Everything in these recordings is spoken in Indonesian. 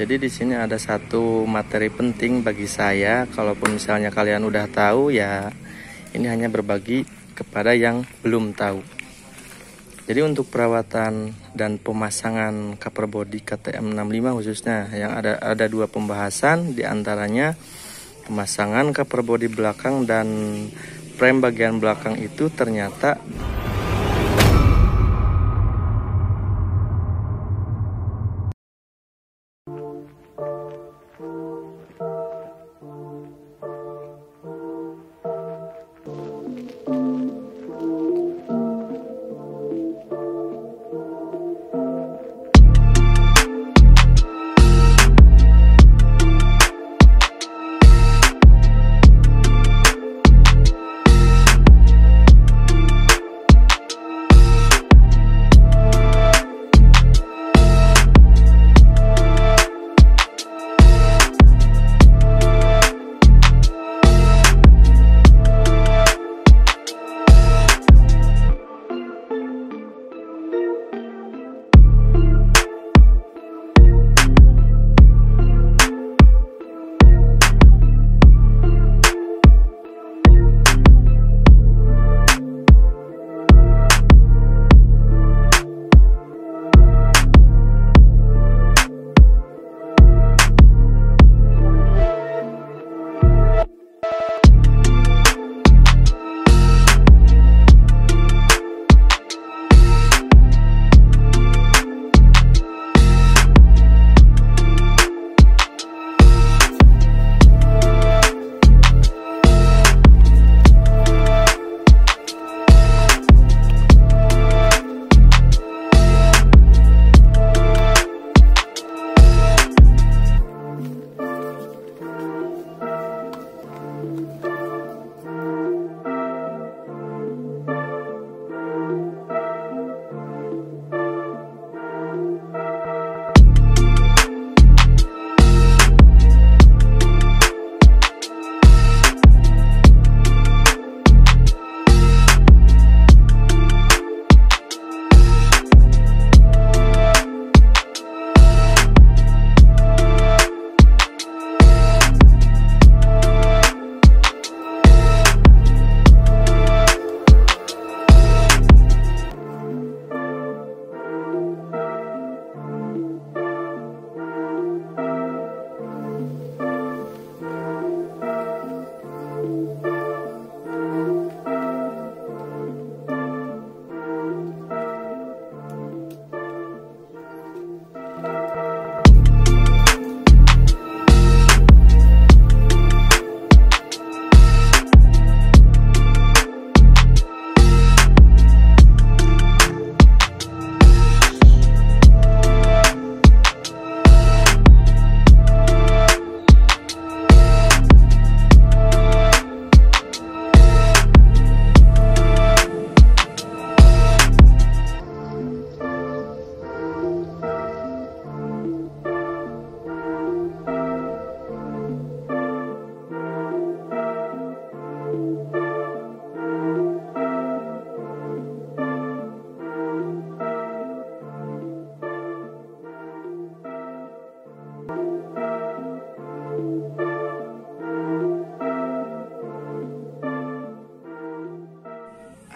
Jadi di sini ada satu materi penting bagi saya. Kalaupun misalnya kalian udah tahu ya, ini hanya berbagi kepada yang belum tahu. Jadi untuk perawatan dan pemasangan cover body KTM 65 khususnya yang ada dua pembahasan, diantaranya pemasangan cover body belakang dan frame bagian belakang itu ternyata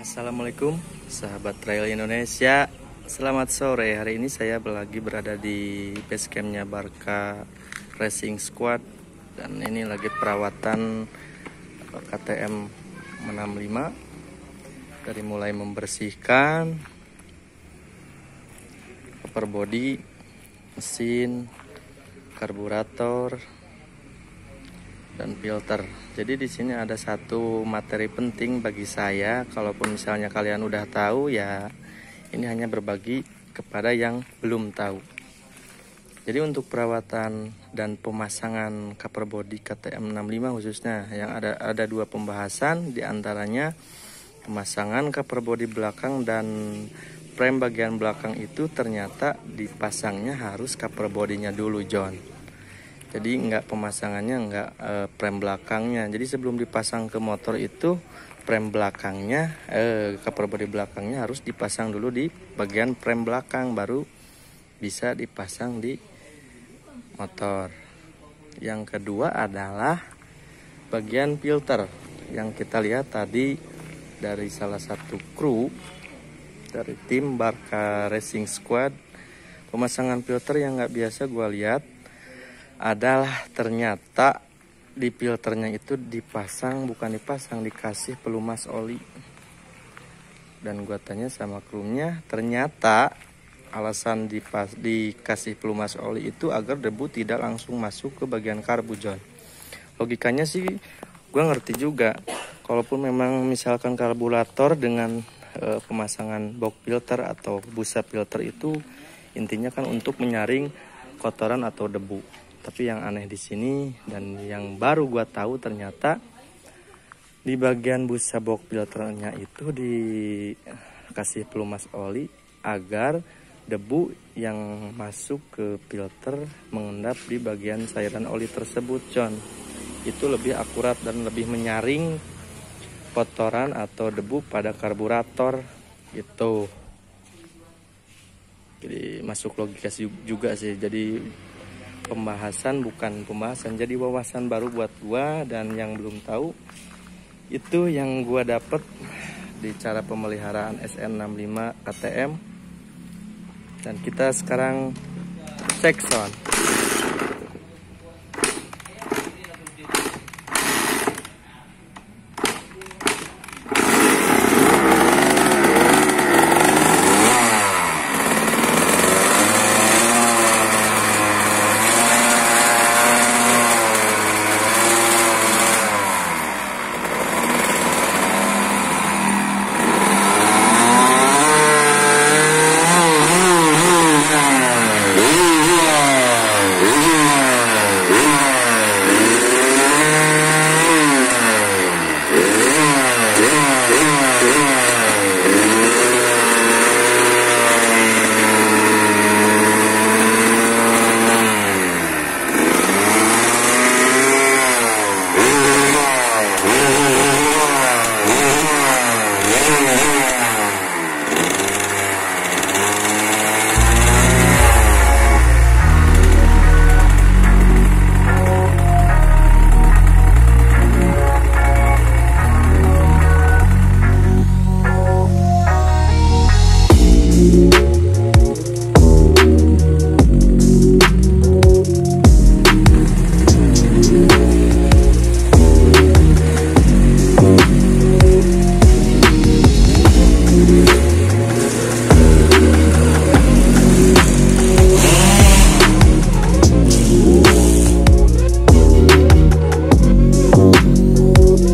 Assalamualaikum sahabat trail Indonesia, selamat sore. Hari ini saya lagi berada di base campnya Barca Racing Squad. Dan ini lagi perawatan KTM 65. Dari mulai membersihkan cover body, mesin, karburator, dan filter. Jadi di sini ada satu materi penting bagi saya. Kalaupun misalnya kalian udah tahu ya, ini hanya berbagi kepada yang belum tahu. Jadi untuk perawatan dan pemasangan cover body KTM 65 khususnya yang ada dua pembahasan, diantaranya pemasangan cover body belakang dan frame bagian belakang itu ternyata dipasangnya harus cover bodinya dulu, John. Jadi pemasangannya frame belakangnya. Jadi sebelum dipasang ke motor itu frame belakangnya, cover body belakangnya harus dipasang dulu di bagian frame belakang, baru bisa dipasang di motor. Yang kedua adalah bagian filter yang kita lihat tadi dari salah satu kru dari tim Barca Racing Squad. Pemasangan filter yang nggak biasa gue lihat adalah ternyata di filternya itu dikasih pelumas oli. Dan gue tanya sama krunya, ternyata alasan dikasih pelumas oli itu agar debu tidak langsung masuk ke bagian karbu, John. Logikanya sih gue ngerti juga. Kalaupun memang misalkan karburator dengan pemasangan box filter atau busa filter itu intinya kan untuk menyaring kotoran atau debu. Tapi yang aneh di sini dan yang baru gue tahu ternyata di bagian busa box filternya itu dikasih pelumas oli agar debu yang masuk ke filter mengendap di bagian cairan oli tersebut, John. Itu lebih akurat dan lebih menyaring kotoran atau debu pada karburator gitu. Jadi masuk logika juga sih. Jadi bukan pembahasan, jadi wawasan baru buat gua, dan yang belum tahu itu yang gua dapet di cara pemeliharaan SN65 KTM. Dan kita sekarang cek sound.